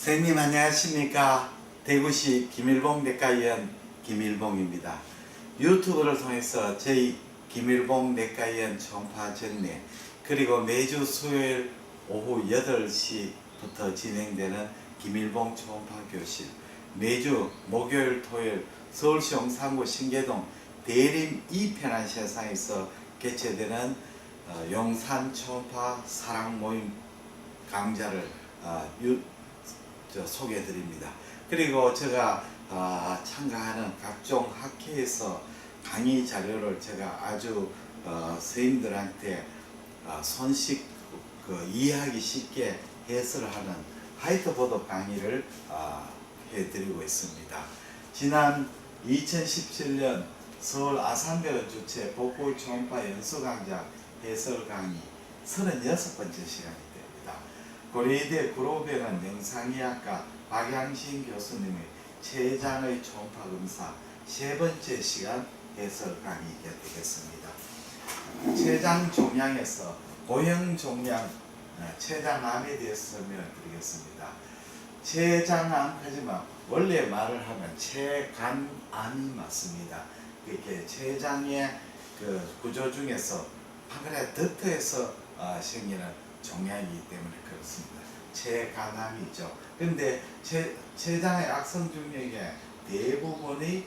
선생님 안녕하십니까. 대구시 김일봉 내과의원 김일봉입니다. 유튜브를 통해서 저희 김일봉 내과의원 초음파 정례 그리고 매주 수요일 오후 8시부터 진행되는 김일봉 초음파 교실, 매주 목요일 토요일 서울시 용산구 신계동 대림 2편한 세상에서 개최되는 용산 초음파 사랑 모임 강좌를 소개해 드립니다. 그리고 제가 참가하는 각종 학회에서 강의 자료를 제가 아주 선생님들한테 손쉽 이해하기 쉽게 해설하는 화이트보드 강의를 해드리고 있습니다. 지난 2017년 서울 아산대가 주최 복고 초음파 연수강좌 해설 강의 36번째 시간이 됩니다. 고려의대 구로병원 영상의학과 박양신 교수님의 췌장의 초음파 검사 3번째 시간 해설 강의가 되겠습니다. 췌장 종양에서 고형 종양 췌장암에 대해서 설명을 드리겠습니다. 췌장암 하지만 원래 말을 하면 췌간암이 맞습니다. 이렇게 췌장의 구조 중에서 판크레아스 덕트에서 생기는 종양이기 때문에 그렇습니다. 췌간암이죠. 그런데 췌장의 악성 중력의 대부분이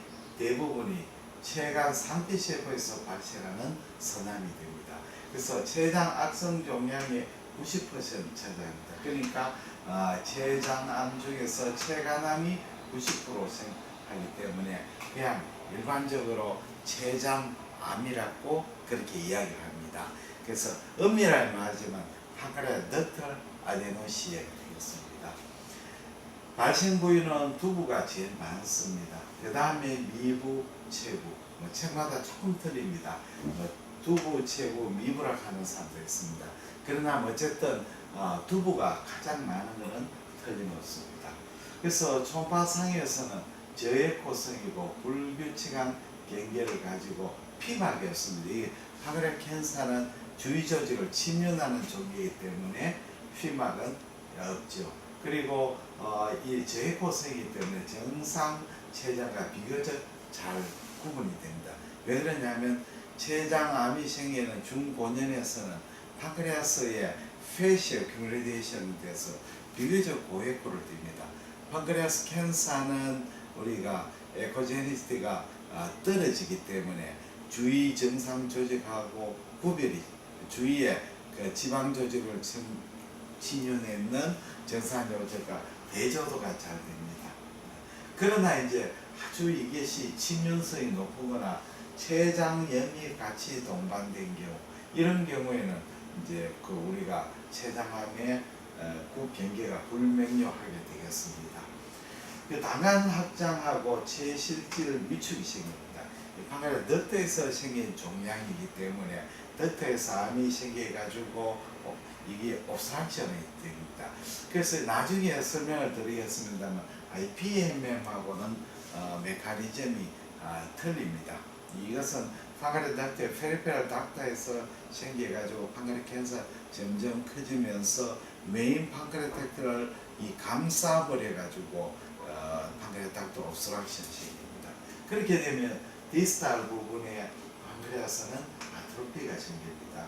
췌간 상피세포에서 발생하는 선암이 됩니다. 그래서 췌장 악성 종양의 90% 차지합니다. 그러니까 췌장암 중에서 췌간암이 90% 생하기 때문에 그냥 일반적으로 췌장암이라고 그렇게 이야기를 합니다. 그래서 엄밀하게 말하지만 판크레아스 덕트 아데노시에 되겠습니다. 발생 부위는 두부가 제일 많습니다. 그 다음에 미부, 체부, 책마다 조금 틀립니다. 두부, 체부, 미부라 하는 사람도 있습니다. 그러나 어쨌든 두부가 가장 많은 것은 틀림없습니다. 그래서 초음파상에서는 저해코성이고 불규칙한 경계를 가지고 피막이었습니다. 이 판크레아스 캔서는 주위 조직을 침륜하는 종이기 때문에 피막은 없죠. 그리고 이 저해코성이기 때문에 정상 췌장과 비교적 잘 구분이 됩니다. 왜 그러냐면 췌장암이 생기는 중고년에서는 판크레아스의 페이셜 큐뮬레이션이 돼서 비교적 고해코를 띱니다. 판크레아스 캔서는 우리가 에코제니시티가 떨어지기 때문에 주위 정상 조직하고 구별이 주위에 지방 조직을 침륜했는 정상 조직과 대조도가 잘 됩니다. 그러나 이제 아주 이것이 침륜성이 높거나 췌장염이 같이 동반된 경우, 이런 경우에는 이제 우리가 췌장암의 경계가 불명료하게 되겠습니다. 당간 확장하고 체실질 위축이 생깁니다. 판크레아스 덕트에서 생긴 종양이기 때문에 덕트에서 암이 생겨가지고 이게 옵스트럭션이 됩니다. 그래서 나중에 설명을 드리겠습니다만 IPMM하고는 메커니즘이 틀립니다. 이것은 판크레아스 덕트, 페리페럴 덕트에서 생겨가지고 판크레아스 캔서 점점 커지면서 메인 판크레아스 덕트를 감싸버려가지고 판크레아스 덕트 옵스트럭션이 생깁니다. 그렇게 되면 디스탈 부분에 판크레아스는 아트로피가 생깁니다.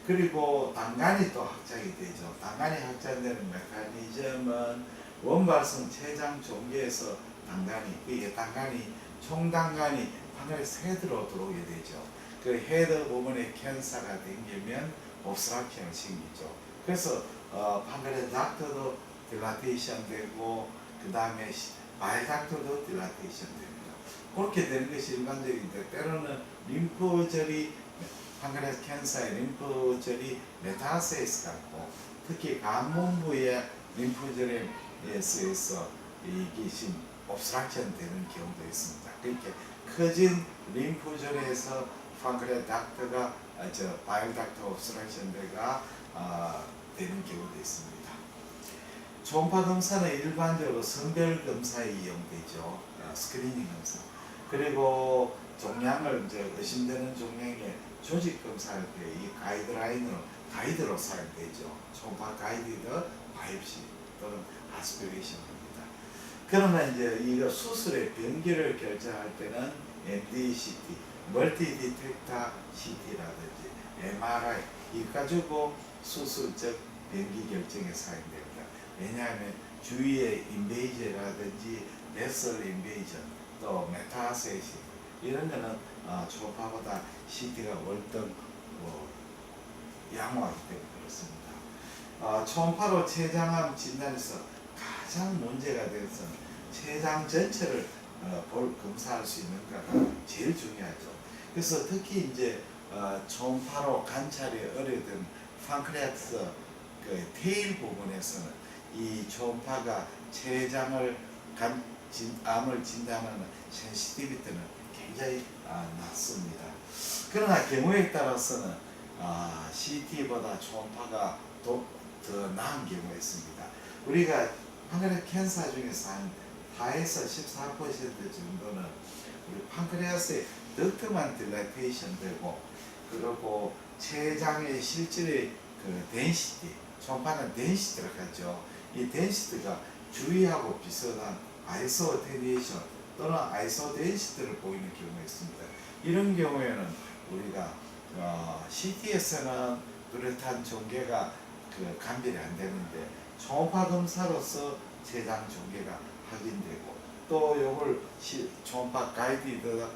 그리고 당간이 또 확장이 되죠. 당간이 확장되는 메커니즘은 원발성 췌장 종계에서 이게 총당간이 판크레아스 헤드로 들어오게 되죠. 그 헤드 부분에 캔서가 생기면 옵스트럭션이 생기죠. 그래서 판크레아스 덕트도 딜라테이션 되고 그 다음에 바일 덕트도 딜라테이션 됩니다. 그렇게 되는 것이 일반적인데 때로는 림프절이 판크레아스 캔서의 림프절이 메타스테이스 같고 특히 간문부의 림프절에 의해서 이게 옵스트럭션 되는 경우도 있습니다. 그렇게 커진 림프절에서 판크레아스 덕트가 바일 덕트 옵스트럭션가 되는 경우도 있습니다. 초음파 검사는 일반적으로 선별 검사에 이용되죠. 스크리닝 검사. 그리고 종양을 의심되는 종양의 조직 검사할 때 이 가이드로 사용되죠. 초음파 가이디드 바이옵시 또는 아스피레이션입니다. 그러면 이제 이거 수술의 병기를 결정할 때는 MDCT, 멀티 디텍터 CT라든지 MRI 이 가지고 수술적 병기 결정에 사용됩니다. 왜냐하면 주위의 인베이저라든지 베슬 인베이전 또 메타세시 이런 거는 초음파보다 CT가 월등 양호하기 때문에 그렇습니다. 초음파로 췌장암 진단에서 가장 문제가 되는 췌장 전체를 검사할 수 있는가가 제일 중요하죠. 그래서 특히 이제 초음파로 관찰이 어려운 판크레아스 그 테일 부분에서는 이 초음파가 췌장을 암을 진단하는 센시티비티는 굉장히 낮습니다. 그러나 경우에 따라서는 CT보다 초음파가 더 나은 경우가 있습니다. 우리가 판크레아스 캔서 중에서 한 4에서 14% 정도는 우리 판크레아스의 덕트만 딜라테이션 되고 그리고 췌장의 실질의 그 덴시티, 초음파는 덴시티라고 하죠. 이 덴시티가 주위하고 비슷한 아이소테니에이션 또는 아이소덴시티를 보이는 경우가 있습니다. 이런 경우에는 우리가 CT에서는 뚜렷한 종괴가 감별이 안 되는데 초음파 검사로서 췌장 종괴가 확인되고 또 이걸 초음파 가이디드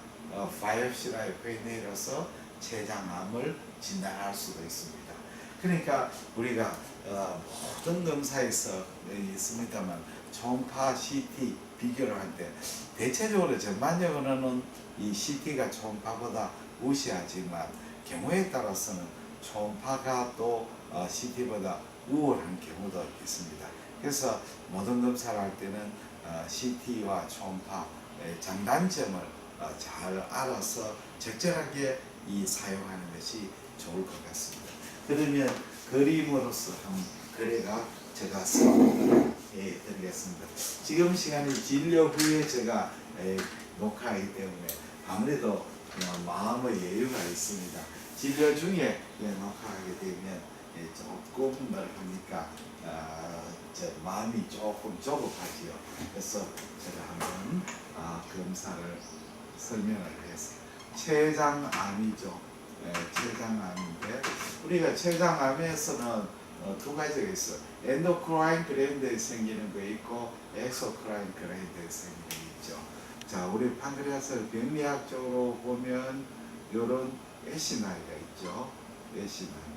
바이옵시나 FNA로서 췌장암을 진단할 수도 있습니다. 그러니까 우리가 모든 검사에서 있습니다만 초음파 CT 비교를 할 때 대체적으로 전반적으로는 이 CT가 초음파보다 우세하지만 경우에 따라서는 초음파가 또 CT보다 우월한 경우도 있습니다. 그래서 모든 검사를 할 때는 CT와 초음파의 장단점을 잘 알아서 적절하게 사용하는 것이 좋을 것 같습니다. 그러면 그림으로서 한 그래가 제가 설명을 드리겠습니다. 지금 시간이 진료 후에 제가 녹화하기 때문에 아무래도 마음의 여유가 있습니다. 진료 중에 녹화하게 되면 조금 하니까 마음이 조금 조급하지요. 그래서 제가 한번 검사를 설명을 했어요. 췌장암이죠. 췌장암인데 우리가 췌장암에서는 두 가지가 있어. 엔도크라인 그랜드에 생기는 거 있고 엑소크라인 그랜드에 생기는 거 있죠. 자, 우리 판크레아스 병리학적으로 보면 요런 에시나이가 있죠. 에시나이.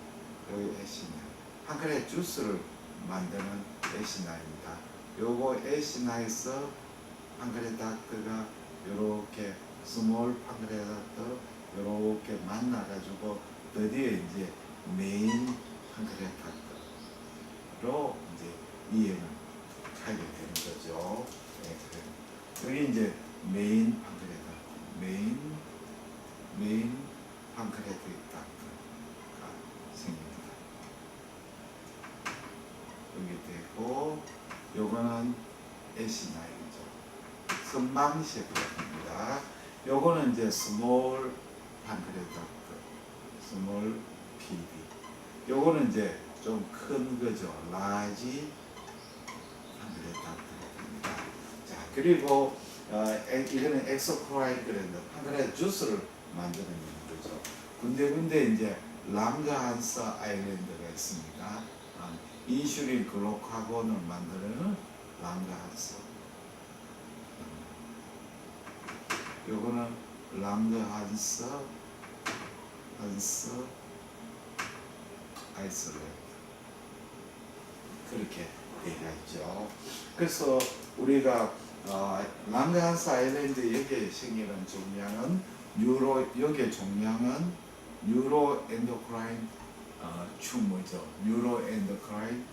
여기 에시나이. 판크레아스 주스를 만드는 에시나이입니다. 요거 에시나이에서 판크레아스 닥트가 요렇게 스몰 판크레아스 닥트 요렇게 만나가지고 드디어 이제 메인 판크레아스 닥트로 이제 이해를 하게 되는 거죠. 네, 여기 이제 메인 판크레아스 닥트, 메인 판크레아스 닥트가 생깁니다. 여기 되고 요거는 에시나이죠. 선방 셰프입니다. 요거는 이제 스몰 판크레아스 닥트, 스몰 PD. 요거는 이제 좀 큰 거죠. 라지 판크레아스 닥트입니다. 자, 그리고 이거는 엑소크라인 그랜드 판크레아스 주스를 만드는 거죠. 군데군데 이제 랑그한스 아일랜드가 있습니다. 인슐린 글루카곤을 만드는 랑그한스. 요거는 랑그한스 아이솔레이트 그렇게 되어 있죠. 그래서 우리가 랑그한스 아일랜드 여기에 생기는 종양은 여기에 종양은 뉴로 엔도크라인 튜머죠. 뉴로 엔도크라인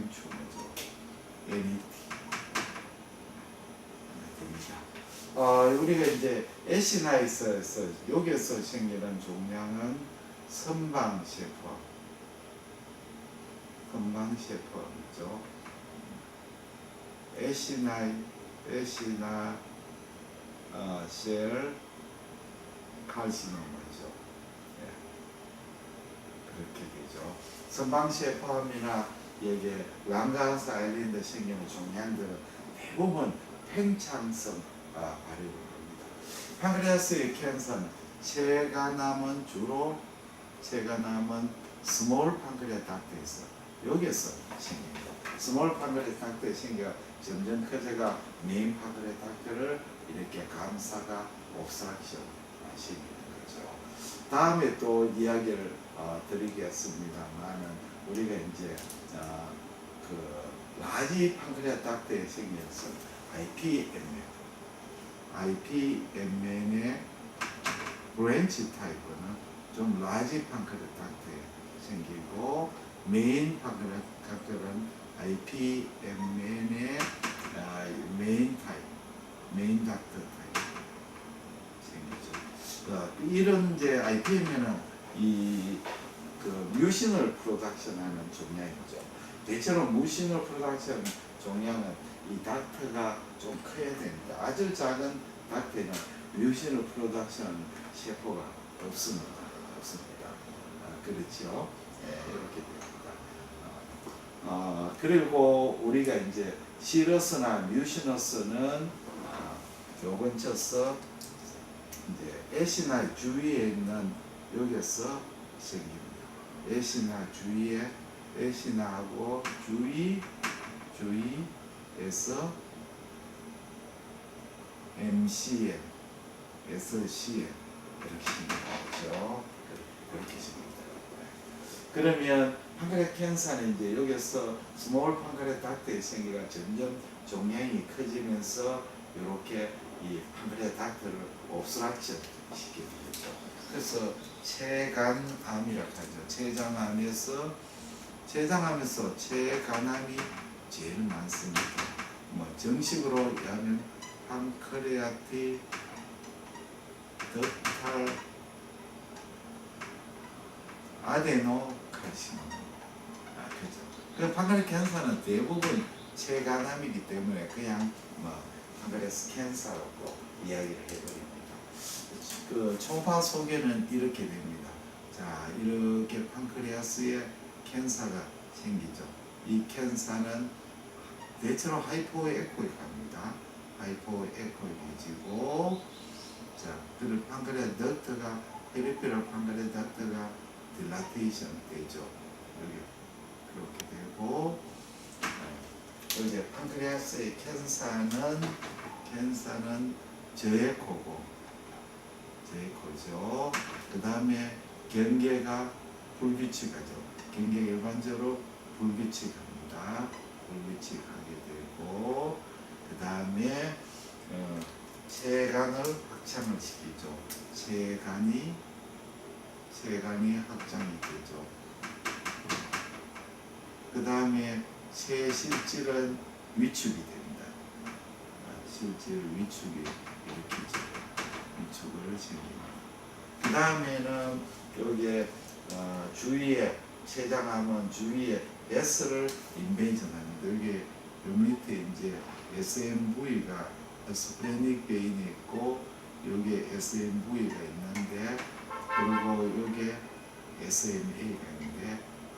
튜머죠. NET 우리가 이제 에시나이스에서 여기서 생기는 종양은 선방세포죠. 에시나 셀 칼시노마죠. 그렇게 되죠. 선방시에포함이나 이게 랑가스 아일랜드 생기는 종양들은 대부분 팽창성 발육을 합니다. 판크레아스의 캔서는 체가 남은 스몰 판크레아 닥터에서 여기에서 생깁니다. 스몰 판크레아 닥터에 생겨 점점 커져가 메인 판크레아 닥터를 이렇게 감싸가 옵스트럭션 생기는 거죠. 다음에 또 이야기를 드리겠습니다만은 우리가 이제 그 라지 판크레아 닥터에 생겨서 IPMN의 브랜치 타입은 좀 라지 판크레아 닥터에 생기고 메인 판크레아 닥터는 IPMN의 메인 닥터 타입 생기죠. 이런 이제 IPMN은 그 뮤신을 프로덕션하는 종양이죠. 대체로 뮤신을 프로덕션 종양은 이 닥터가 좀 커야 됩니다. 아주 작은 닥터는 뮤신을 프로덕션 세포가 없습니다. 그렇죠. 이렇게 됩니다. 그리고 우리가 이제 시러스나 뮤시너스는 요건 쳐서 이제 에시나 주위에 있는 여기서 생깁니다. 에시나 주위에 에시나하고 주위에서 MCM, SCM 이렇게 생기죠. 그렇게 생깁니다. 그러면 판크레아 캔서는 이제 여기서 스몰 판크레아 닥터에 생기가 점점 종양이 커지면서 이렇게 이 판크레아 닥터를 옵스트럭션 시키게 되죠. 그래서 췌간암이라고 하죠. 췌장암에서 췌간암이 제일 많습니다. 정식으로 하면 판크레아틱 덕탈 아데노카르시노마. 그죠. 그 판크레아 캔서는 대부분 췌간암이기 때문에 그냥 판크레아스 캔서라고 이야기를 해버립니다. 그 초파 소개는 이렇게 됩니다. 자, 이렇게 판크레아스에 캔서가 생기죠. 이 캔서는 대체로 하이포에코익합니다. 하이포에코익해지고, 자, 그리고 판크레아 덕트가 페리페럴 판크레아 덕트가 딜라테이션 되죠. 여기 그렇게 되고, 이제 판크레아스의 캔서는 저에코죠. 그 다음에 경계가 불규칙하죠. 경계 일반적으로 불규칙합니다. 불규칙하게 되고, 그 다음에 췌간을 확장을 시키죠. 췌간이 확장이 되죠. 그 다음에 췌실질은 위축이 됩니다. 실질 위축이 일으키죠. 위축을 생깁니다. 그 다음에는 여기에 주위에 췌장암은 주위에 S를 인베이전합니다. 여기 요 밑에 이제 SMV가 스플래닉 베인이 있고 여기에 SMV가 있는데 그리고 여기에 SMA가 있는데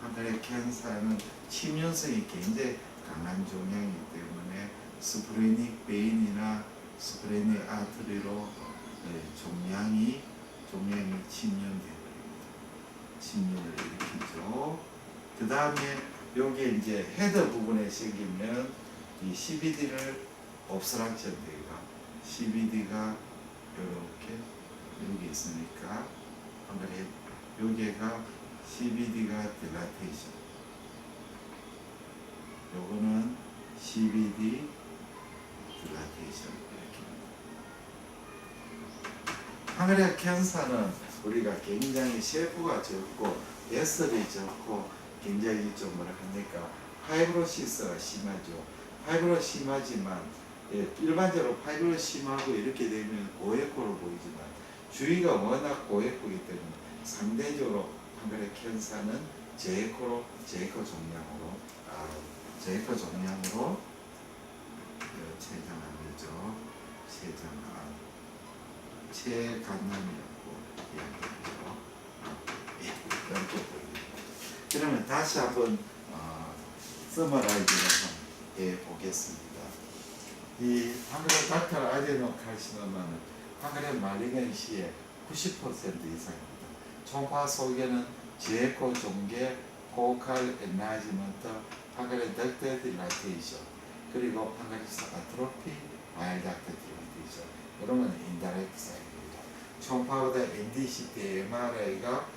판크레아 캔서는 침륜성이 굉장히 강한 종양이기 때문에 스플래닉 베인이나 스플래닉 아트리로 종양이 침륜되어버립니다. 침륜을 일으키죠. 그 다음에 여기에 이제 헤더 부분에 생기면 이 CBD를 옵스트럭션 되가 CBD가 이렇게 여기 있으니까 여기가 CBD가 딜라테이션, 요거는 CBD 딜라테이션 이렇게. 판크레아 캔서는 우리가 굉장히 셰프가 적고 에스тер이 적고 굉장히 좀 뭐라 합니까 파이브로시스가 심하죠. 파이브로 심하지만 일반적으로 파이브로 심하고 이렇게 되면 고에코로 보이지만 주위가 워낙 고에코이기 때문에 상대적으로 판크레아 캔서는 제에코 종양으로 췌장암이죠. 췌간암이라고 이야기하죠. 이렇게 보입니다. 그러면 다시 한번 서머라이즈를 해 보겠습니다. 이 황그레 닥터 아데노카시노마는 황그레 말리겐시의 90% 이상입니다. 총파 속에는 지에코 종계, 포칼 에나지먼트, 황그레 닥터 딜라테이션, 그리고 황그레스 아트로피, 마일닥터 딜라테이션, 이러면 인다렉트 사입니다. 총파보다 NDCT, MRI가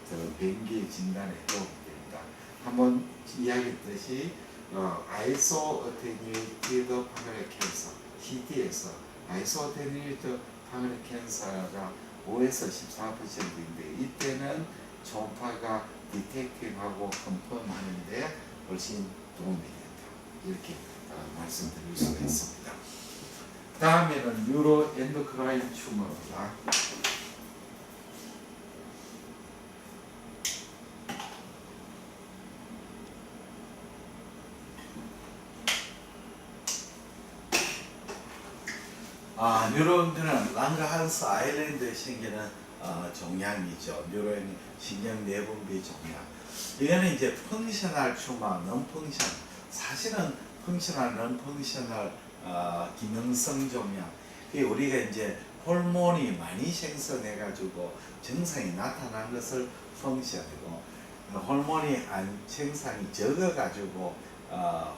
더 변기 진단에 도움이 됩니다. 한번 이야기했듯이 아이소 어테뉴이티드 파그레 캔서 CT에서 아이소 어테뉴이티드 파그레 캔서가 5에서 14%인데 이때는 초음파가 디텍팅하고 컨펌하는데 훨씬 도움이 된다. 이렇게 말씀드릴 수가 있습니다. 다음에는 뉴로 엔도크라인 튜머입니다. 뉴로는 랑가한스 아일랜드에 생기는 종양이죠. 뉴로는 신경 내분비 종양. 이거는 이제 펑셔널 튜머, non-펑션. 사실은 펑셔널, non-펑셔널 기능성 종양. 우리가 이제 호르몬이 많이 생성해가지고 증상이 나타난 것을 펑션이고, 호르몬이 생산이 적어가지고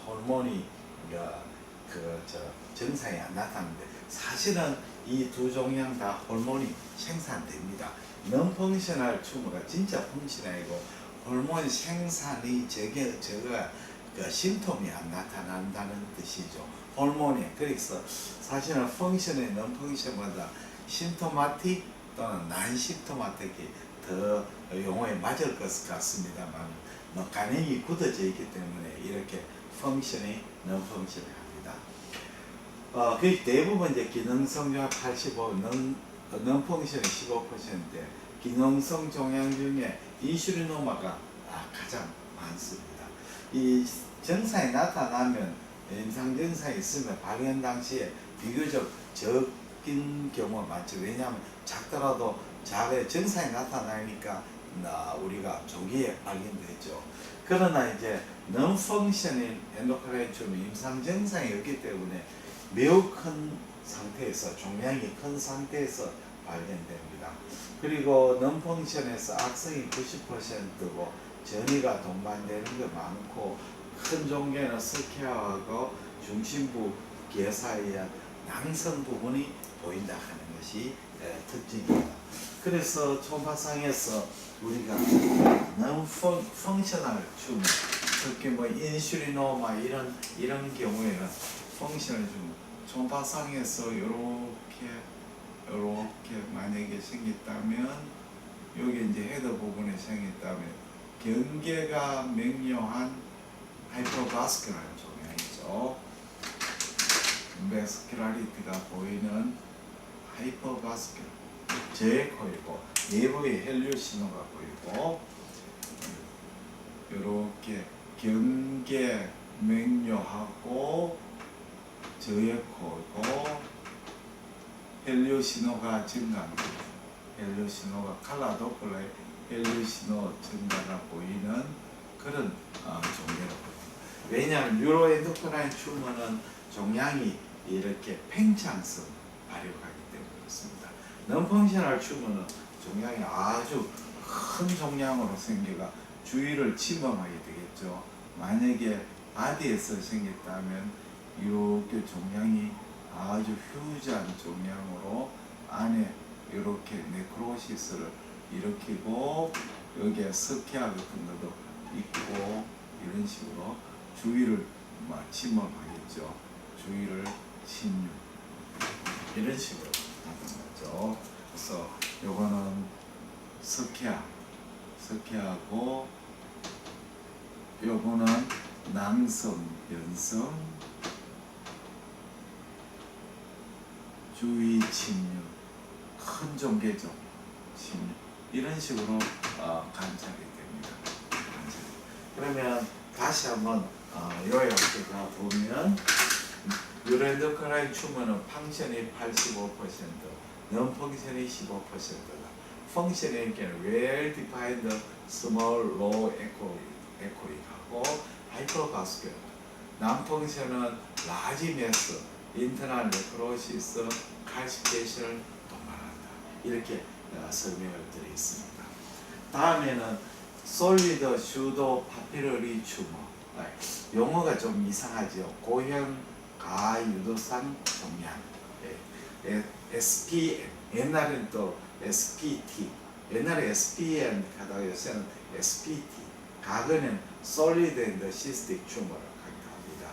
호르몬이 증상이 안 나타나는데 사실은 이 두 종양 다 호르몬이 생산됩니다. non-펑셔널 튜머가 진짜 펑션이고 호르몬 생산이 적어야 심통이 안 나타난다는 뜻이죠. 호르몬이 그래서 사실은 펑션의 non-펑션보다 심토마틱 또는 난심토마틱이 더 용어에 맞을 것 같습니다만 간행이 굳어져 있기 때문에 이렇게 펑션이 non-펑션이 합니다. 그 대부분 이제 기능성 종양 85, non-펑션이 15%, 기능성 종양 중에 인슐리노마가 가장 많습니다. 이 증상이 나타나면 임상 증상이 있으면 발현 당시에 비교적 적은 경우가 많죠. 왜냐하면 작더라도 자외 증상이 나타나니까 우리가 조기에 발견되죠. 그러나 이제 non-functioning endocrine tumor 임상 증상이 없기 때문에 매우 큰 상태에서 종양이 큰 상태에서 발견됩니다. 그리고 non-function에서 악성이 90%고 전이가 동반되는 게 많고 큰 종괴는 스퀘어하고 중심부 계 사이에 낭성 부분이 보인다 하는 것이 특징입니다. 그래서 초음파상에서 우리가 non-functional tumor, 특히 뭐 인슐리노마 이런 경우에는 펑션을 좀 초음파상에서 이렇게 만약에 생겼다면 여기 이제 헤더 부분에 생겼다면 경계가 명료한 하이퍼바스큘라른 종양이죠. 베스큘라리티가 보이는 하이퍼바스큘라 제코이고 내부에 헬리오 신호가 보이고 이렇게 경계 명료하고 저에코이고 헬리오 신호가 증가합니다. 헬리오 신호가 칼라도플라의 헬리오 신호 증가가 보이는 그런 종괴로 보입니다. 왜냐하면 뉴로엔도크라인 튜머는 종양이 이렇게 팽창성 발효하기 때문에 그렇습니다. non-functional 튜머는 종양이 아주 큰 종양으로 생겨가 주위를 침범하게 되겠죠. 만약에 바디에서 생겼다면 이렇게 종양이 아주 휴지한 종양으로 안에 이렇게 네크로시스를 일으키고 여기에 스퀘어 같은 것도 있고 이런 식으로 주위를 침범하겠죠. 주위를 침입 이런 식으로 나타나죠. 그래서 요거는 스퀘어하고 요거는 낭성, 변성, 주위 침입, 큰 종괴죠. 침입 이런 식으로 관찰이 됩니다. 그러면 다시 한번 요약해가 보면 뉴로엔도크라인 튜머는 펑션이 85%, non-펑션이 15%다. 펑션에게 well defined small low echo이고 하이퍼바스큘러. 난펑션은 large mass internal necrosis calcification을 동반한다. 이렇게 설명을 드려 있습니다. 다음에는 solid pseudo papillary tumor. 용어가 좀 이상하죠. 고형 가유도상 종양. SPM. 옛날에는 또 SPT. 옛날에 SPM 하다가 요새는 SPT. 과거는 solid and cystic tumor을 합니다.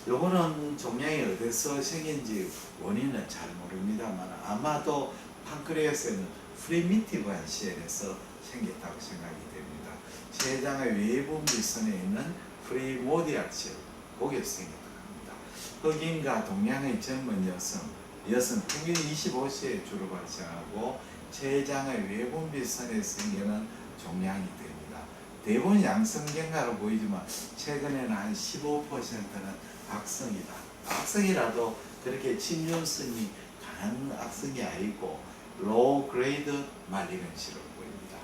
요거는 종양이 어디서 생긴지 원인은 잘 모릅니다만 아마도 판크레아스에는 프리미티브한 CL에서 생겼다고 생각이 됩니다. 췌장의 외부 미선에 있는 프리모디알 셀, 거기에서 생겼다고 합니다. 흑인과 동양의 젊은 여성 평균 25세에 주로 발생하고 췌장의 외부 미선에 생기는 종양이 됩니다. 대부분 양성경과로 보이지만 최근에는 한 15%는 악성이다. 악성이라도 그렇게 침륜성이 강한 악성이 아니고 로우 그레이드 말리멘시로 보입니다.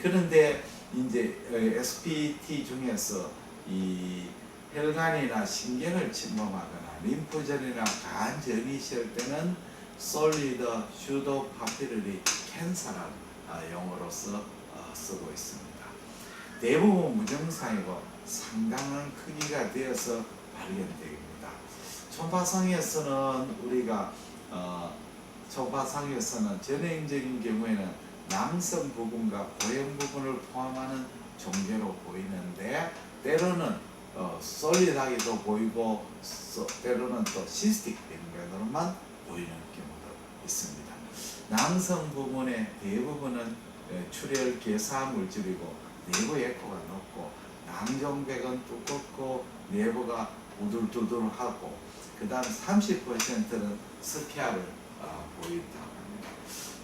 그런데 이제 SPT 중에서 이 혈관이나 신경을 침범하거나 림프절이나 간염이 있을 때는 솔리드 슈도 파피르리 캔서라는 용어로서 쓰고 있습니다. 대부분 무증상이고 상당한 크기가 되어서 발견됩니다. 초파상에서는 우리가 초파상에서는 전형적인 경우에는 남성 부분과 고형 부분을 포함하는 종괴로 보이는데 때로는 솔리드하게도 보이고 때로는 또 시스틱 맹변으로만 보이는 경우도 있습니다. 남성 부분의 대부분은 출혈 괴사 물질이고 내부 에코가 높고 낭종백은 두껍고 내부가 우둘두둘하고 그 다음 30%는 스케아를 보인다고 합니다.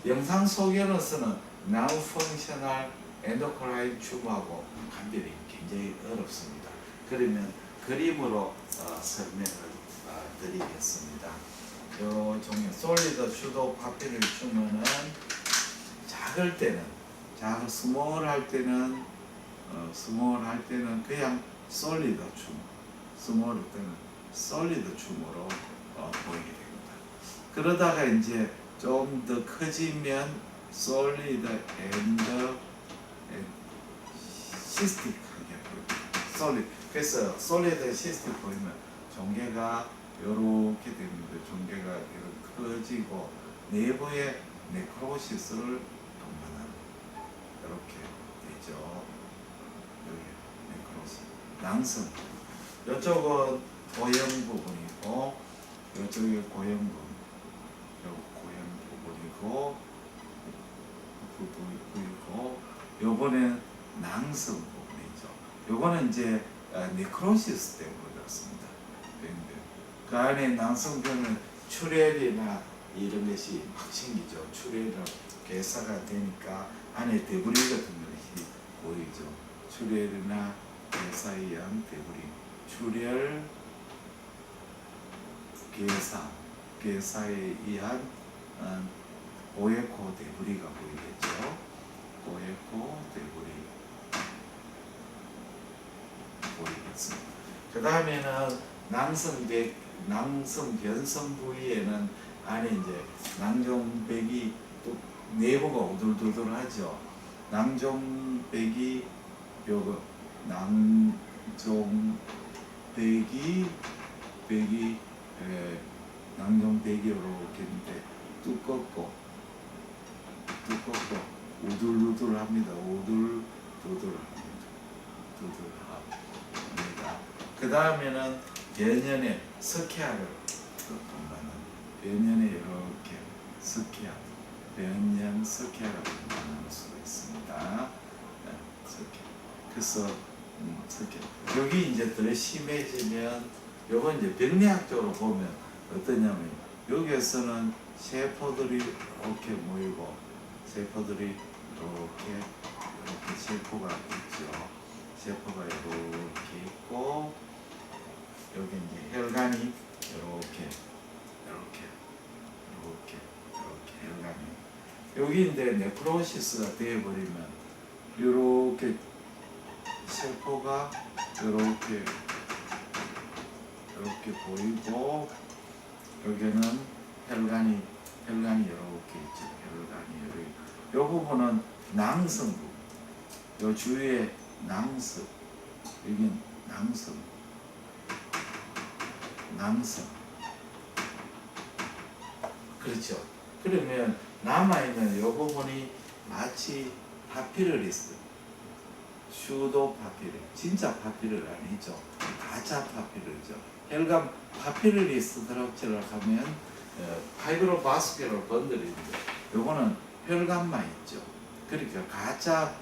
영상 소견으로서는 non-functional endocrine tumor하고 판별이 굉장히 어렵습니다. 그러면 그림으로 설명을 드리겠습니다. 요 종류 솔리드 슈도 파피를 튜머는 작을 때는 스몰할 때는 그냥 솔리드 튜머, 스몰할 때는 솔리드 튜머로 보이게 됩니다. 그러다가 이제 좀 더 커지면 솔리드 앤드 시스틱하게 보입니다. 솔리드. 그래서 솔리드 시스틱 보이면 종괴가 이렇게 됩니다. 종괴가 이렇게 커지고 내부에 네크로시스를 동반하는 이렇게 되죠. 여기 네크로시. 낭성. 이쪽은 고형 부분이고 이쪽이 고형 부분. 부분이고 요번엔 낭성 부분이죠. 요거는 이제 네크로시스 때문에 그렇습니다. 그 안에 낭성병은 출혈이나 이런 것이 막 생기죠. 출혈이나 괴사가 되니까 안에 데브리 같은 것이 보이죠. 출혈이나 괴사에 의한 데브리, 출혈, 괴사에 의한 고에코 데브리가 보이겠죠. 고에코 데브리 보이겠습니다. 그 다음에는 낭성 변성 부위에는 안에 이제 낭종백이 또 내부가 우둘두둘하죠. 낭종백이 요거 낭종백이 이렇게 있는데 두껍고 우둘두둘합니다. 우둘두둘합니다. 그 다음에는 변연의 스케아를 동반하는 변연의 이렇게 스케아, 변연 스케아를 동반할 수가 있습니다. 그래서 스케아. 여기 이제 더 심해지면 요건 이제 병리학적으로 보면 어떠냐면 여기에서는 세포들이 이렇게 모이고 세포들이 이렇게 세포가 있죠. 세포가 이렇게 있고 여기 이제 혈관이 이렇게 혈관이 여기 이제 네크로시스가 되어버리면 이렇게 세포가 이렇게 보이고 여기는 혈관이 이렇게 있죠. 혈관이 여기. 요 부분은 낭성부. 요 주위에 낭성. 여기 낭성. 그렇죠. 그러면 남아있는 요 부분이 마치 파피르리스, 슈도 파피르, 진짜 파피르 아니죠. 가짜 파피르죠. 혈관 파피르리스처럼 하면 파이브로바스큘러 번들인데 요거는 혈관만 있죠. 그러니까 가짜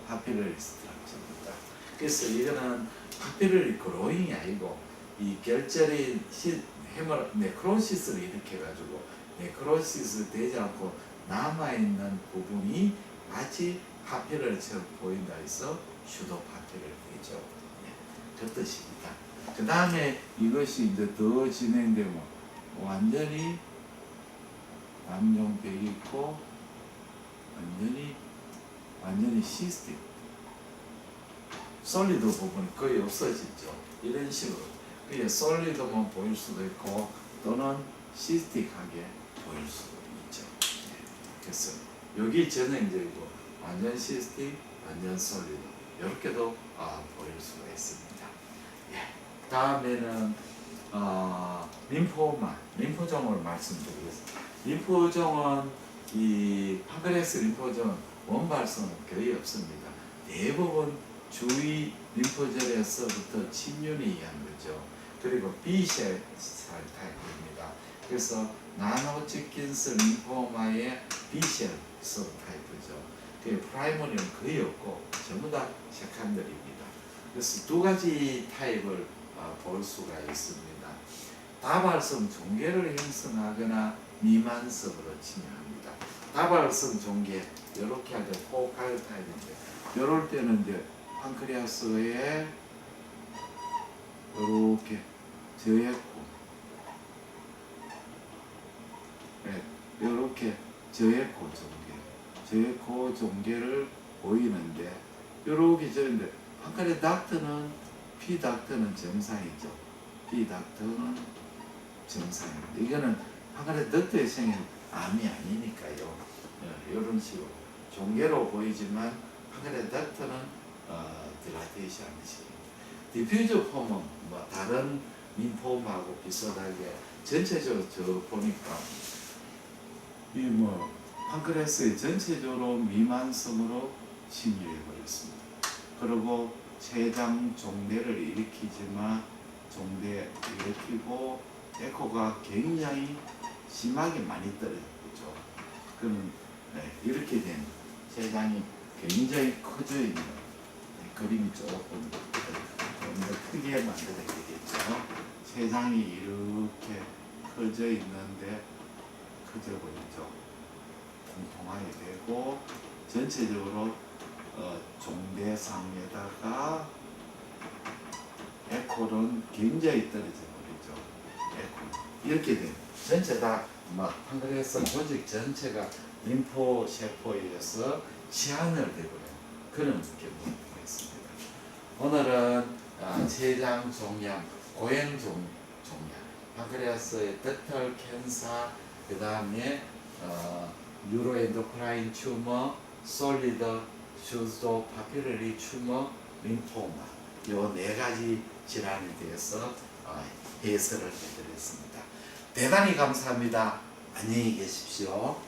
파피르리스트랍니다. 그래서 이거는 파피르리 그로잉이 아니고 이 결절이 네크로시스를 일으켜가지고 네크로시스 되지 않고 남아있는 부분이 마치 파피르처럼 보인다 해서 슈도 파피르이죠. 네, 그 뜻입니다. 그 다음에 이것이 이제 더 진행되면 완전히 남종벽이 있고 완전히 시스템 솔리드 부분이 거의 없어지죠. 이런 식으로 그게 솔리드만 보일 수도 있고 또는 시스틱하게 보일 수도 있죠. 네. 그래서 여기 전형적이고 완전 시스틱, 완전 솔리드 이렇게도 보일 수가 있습니다. 예. 다음에는 림포종을 말씀드리겠습니다. 림포종은 이 판크레아스 림포종은 원발성은 거의 없습니다. 대부분 주위 림포절에서부터 침륜이 의한 거죠. 그리고 B셀 타입입니다. 그래서 나노치킨스 림포마의 B셀 타입이죠. 그 프라이머리는 거의 없고 전부 다 세컨더리입니다. 그래서 두 가지 타입을 볼 수가 있습니다. 다발성 종괴를 형성하거나 미만성으로 진행합니다. 다발성 종괴 이렇게 하죠. 포칼 타입인데 이럴 때는 이제 판크레아스에 이렇게 저했고 이렇게 저했고 종괴를 보이는데 이렇게 저인데 판크레 닥터는 P 닥터는 정상이죠. B 닥터는 정상입니다. 이거는 판크레 닥터에 생긴 암이 아니니까요. 이런 식으로 종괴로 보이지만 판크레 닥터는 딜라테이션 하시고 디퓨저 폼은 뭐 다른 림폼하고 비슷하게 전체적으로 저 보니까 이 뭐 판크레아스의 전체적으로 미만성으로 침입해 버렸습니다. 그리고 췌장 종대를 일으키지만 종대 일으키고 에코가 굉장히 심하게 많이 떨어졌죠. 그럼 이렇게 된 췌장이 굉장히 커져 있는 그림이 조금 더 크게 만들어야 되겠죠. 췌장이 이렇게 커져 있는데 커져 보이죠. 통통하게 되고 전체적으로 종대상에다가 에코는 굉장히 떨어져 버리죠. 에코 이렇게 돼 전체 다 판크레아스 조직 전체가 림포 세포에 의해서 치안을 되버려요. 그런 경우가 있습니다. 오늘은 췌장 종양, 고행 종양, 판크레아스의 덕털 캔서, 그 다음에 뉴로엔도크라인 튜머, 솔리드 슈도 파피러리 튜머, 림포마 요 네 가지 질환에 대해서 해설을 해드렸습니다. 대단히 감사합니다. 안녕히 계십시오.